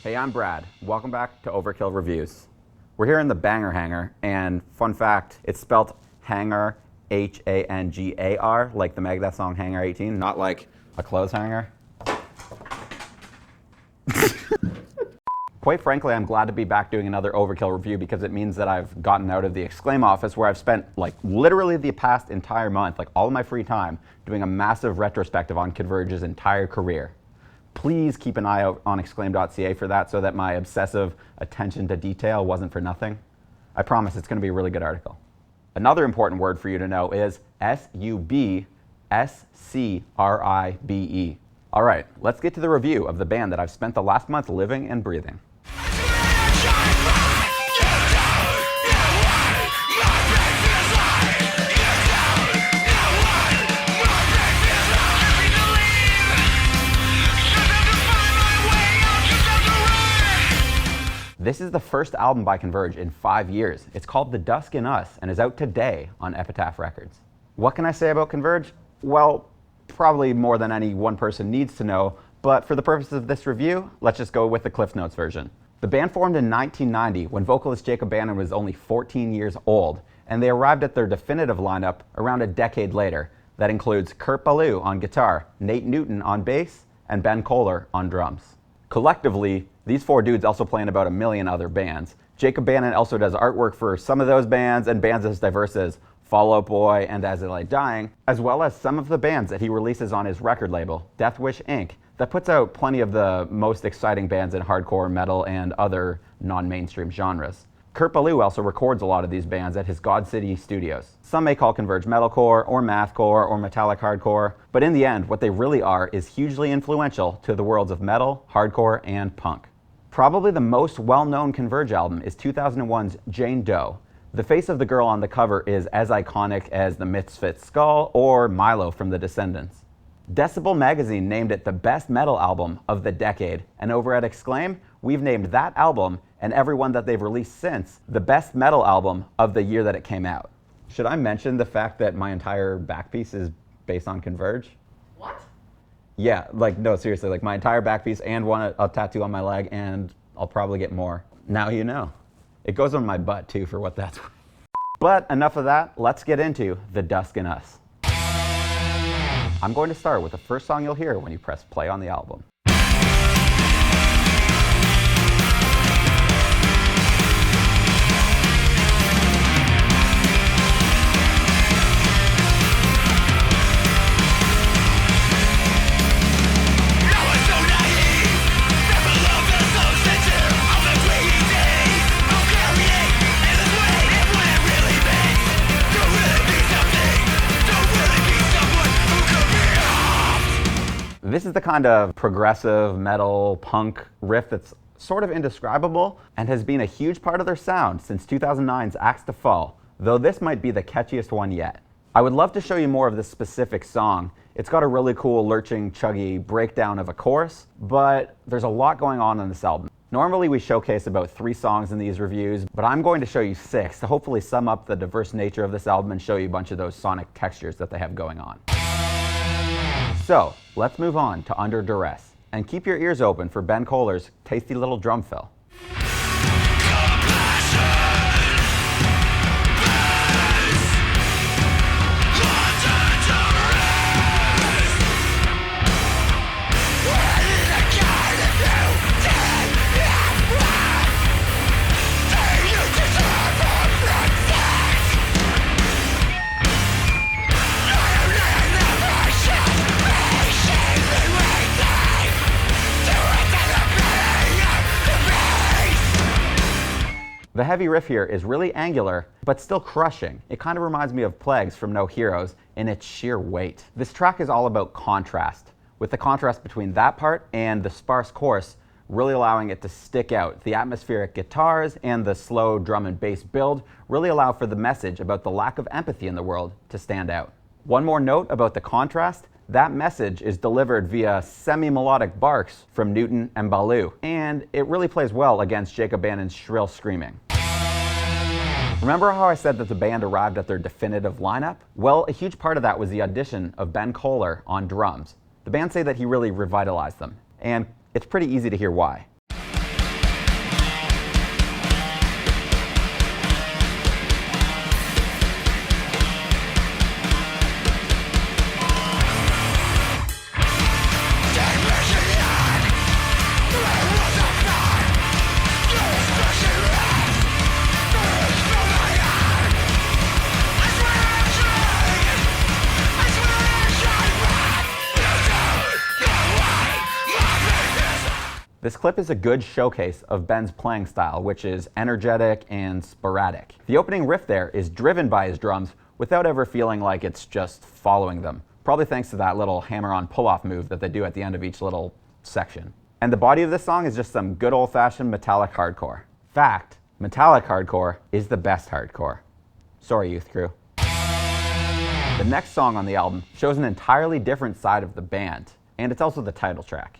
Hey, I'm Brad. Welcome back to Overkill Reviews. We're here in the Banger Hangar, and fun fact, it's spelled Hangar, H-A-N-G-A-R, like the Megadeth song Hangar 18, not like a clothes hanger. Quite frankly, I'm glad to be back doing another Overkill review because it means that I've gotten out of the Exclaim office where I've spent like literally the past entire month, like all of my free time, doing a massive retrospective on Converge's entire career. Please keep an eye out on exclaim.ca for that so that my obsessive attention to detail wasn't for nothing. I promise it's going to be a really good article. Another important word for you to know is S-U-B-S-C-R-I-B-E. All right, let's get to the review of the band that I've spent the last month living and breathing. This is the first album by Converge in 5 years. It's called The Dusk in Us and is out today on Epitaph Records. What can I say about Converge? Well, probably more than any one person needs to know, but for the purposes of this review, let's just go with the Cliff Notes version. The band formed in 1990 when vocalist Jacob Bannon was only 14 years old, and they arrived at their definitive lineup around a decade later. That includes Kurt Ballou on guitar, Nate Newton on bass, and Ben Kohler on drums. Collectively, these four dudes also play in about a million other bands. Jacob Bannon also does artwork for some of those bands and bands as diverse as Fall Out Boy and As I Lay Dying, as well as some of the bands that he releases on his record label, Death Wish Inc., that puts out plenty of the most exciting bands in hardcore, metal, and other non-mainstream genres. Kurt Ballou also records a lot of these bands at his God City studios. Some may call Converge metalcore, or mathcore, or metallic hardcore, but in the end, what they really are is hugely influential to the worlds of metal, hardcore, and punk. Probably the most well-known Converge album is 2001's Jane Doe. The face of the girl on the cover is as iconic as the Misfits' Skull or Milo from The Descendants. Decibel magazine named it the best metal album of the decade, and over at Exclaim, we've named that album and every one that they've released since the best metal album of the year that it came out. Should I mention the fact that my entire back piece is based on Converge? What? Yeah, like, no, seriously, like my entire back piece and a tattoo on my leg, and I'll probably get more. Now you know. It goes on my butt too, for what that's worth. But enough of that, let's get into The Dusk in Us. I'm going to start with the first song you'll hear when you press play on the album. This is the kind of progressive metal punk riff that's sort of indescribable and has been a huge part of their sound since 2009's Axe to Fall, though this might be the catchiest one yet. I would love to show you more of this specific song. It's got a really cool lurching, chuggy breakdown of a chorus, but there's a lot going on this album. Normally we showcase about 3 songs in these reviews, but I'm going to show you 6 to hopefully sum up the diverse nature of this album and show you a bunch of those sonic textures that they have going on. So, let's move on to Under Duress, and keep your ears open for Ben Kohler's tasty little drum fill. The heavy riff here is really angular, but still crushing. It kind of reminds me of Plagues from No Heroes in its sheer weight. This track is all about contrast, with the contrast between that part and the sparse chorus really allowing it to stick out. The atmospheric guitars and the slow drum and bass build really allow for the message about the lack of empathy in the world to stand out. One more note about the contrast, that message is delivered via semi-melodic barks from Newton and Ballou, and it really plays well against Jacob Bannon's shrill screaming. Remember how I said that the band arrived at their definitive lineup? Well, a huge part of that was the audition of Ben Kohler on drums. The band say that he really revitalized them, and it's pretty easy to hear why. This clip is a good showcase of Ben's playing style, which is energetic and sporadic. The opening riff there is driven by his drums without ever feeling like it's just following them, probably thanks to that little hammer-on pull-off move that they do at the end of each little section. And the body of this song is just some good old-fashioned metallic hardcore. Fact, metallic hardcore is the best hardcore. Sorry, Youth Crew. The next song on the album shows an entirely different side of the band, and it's also the title track.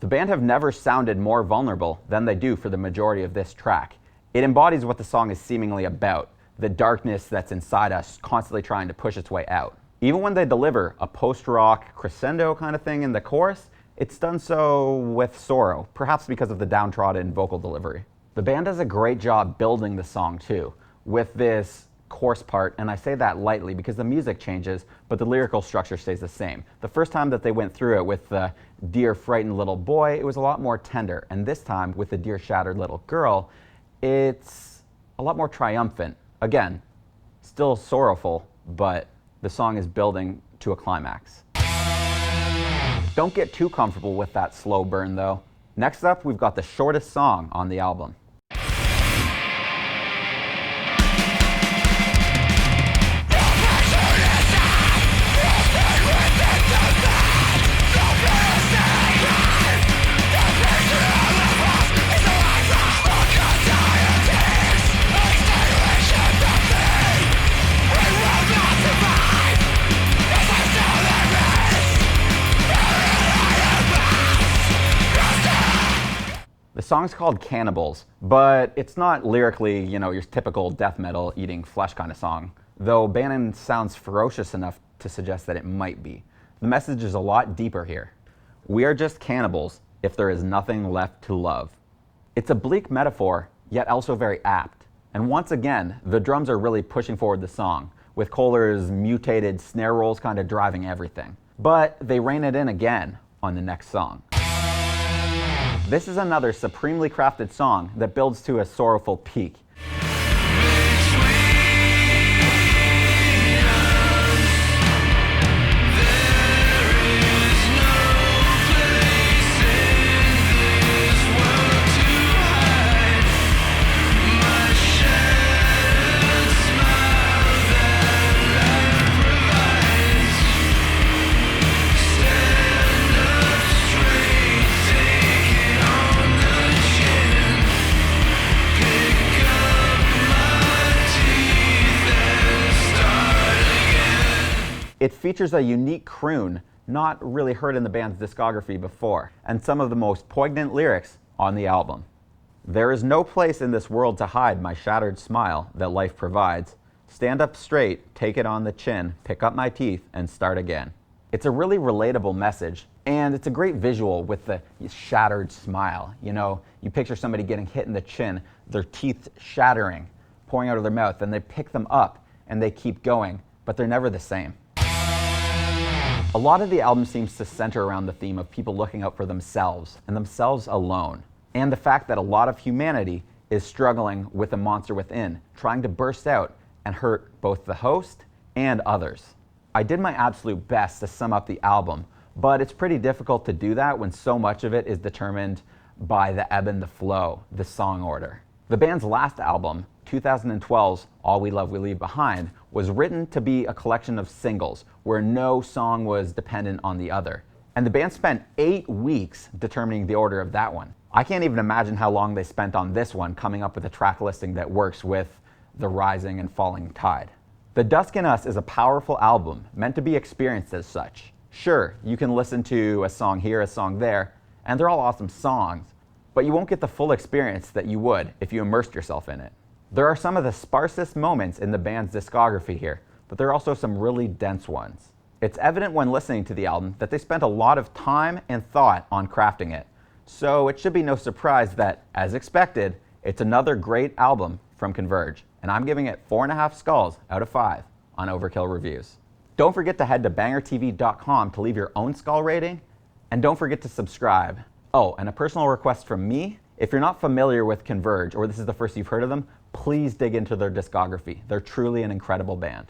The band have never sounded more vulnerable than they do for the majority of this track. It embodies what the song is seemingly about, the darkness that's inside us constantly trying to push its way out. Even when they deliver a post-rock crescendo kind of thing in the chorus, it's done so with sorrow, perhaps because of the downtrodden vocal delivery. The band does a great job building the song too, with this course part, and I say that lightly because the music changes, but the lyrical structure stays the same. The first time that they went through it with the dear frightened little boy, it was a lot more tender, and this time with the dear shattered little girl, it's a lot more triumphant. Again, still sorrowful, but the song is building to a climax. Don't get too comfortable with that slow burn though. Next up, we've got the shortest song on the album. The song's called Cannibals, but it's not lyrically, your typical death metal eating flesh kind of song, though Bannon sounds ferocious enough to suggest that it might be. The message is a lot deeper here. We are just cannibals if there is nothing left to love. It's a bleak metaphor, yet also very apt. And once again, the drums are really pushing forward the song, with Kohler's mutated snare rolls kind of driving everything. But they rein it in again on the next song. This is another supremely crafted song that builds to a sorrowful peak. It features a unique croon not really heard in the band's discography before, and some of the most poignant lyrics on the album. There is no place in this world to hide my shattered smile that life provides. Stand up straight, take it on the chin, pick up my teeth, and start again. It's a really relatable message, and it's a great visual with the shattered smile. You picture somebody getting hit in the chin, their teeth shattering, pouring out of their mouth, and they pick them up, and they keep going, but they're never the same. A lot of the album seems to center around the theme of people looking out for themselves and themselves alone, and the fact that a lot of humanity is struggling with a monster within, trying to burst out and hurt both the host and others. I did my absolute best to sum up the album, but it's pretty difficult to do that when so much of it is determined by the ebb and the flow, the song order. The band's last album, 2012's All We Love We Leave Behind, was written to be a collection of singles where no song was dependent on the other. And the band spent 8 weeks determining the order of that one. I can't even imagine how long they spent on this one, coming up with a track listing that works with the rising and falling tide. The Dusk in Us is a powerful album, meant to be experienced as such. Sure, you can listen to a song here, a song there, and they're all awesome songs, but you won't get the full experience that you would if you immersed yourself in it. There are some of the sparsest moments in the band's discography here, but there are also some really dense ones. It's evident when listening to the album that they spent a lot of time and thought on crafting it. So it should be no surprise that, as expected, it's another great album from Converge, and I'm giving it 4.5 skulls out of 5 on Overkill Reviews. Don't forget to head to BangerTV.com to leave your own skull rating, and don't forget to subscribe. Oh, and a personal request from me, if you're not familiar with Converge, or this is the first you've heard of them, please dig into their discography. They're truly an incredible band.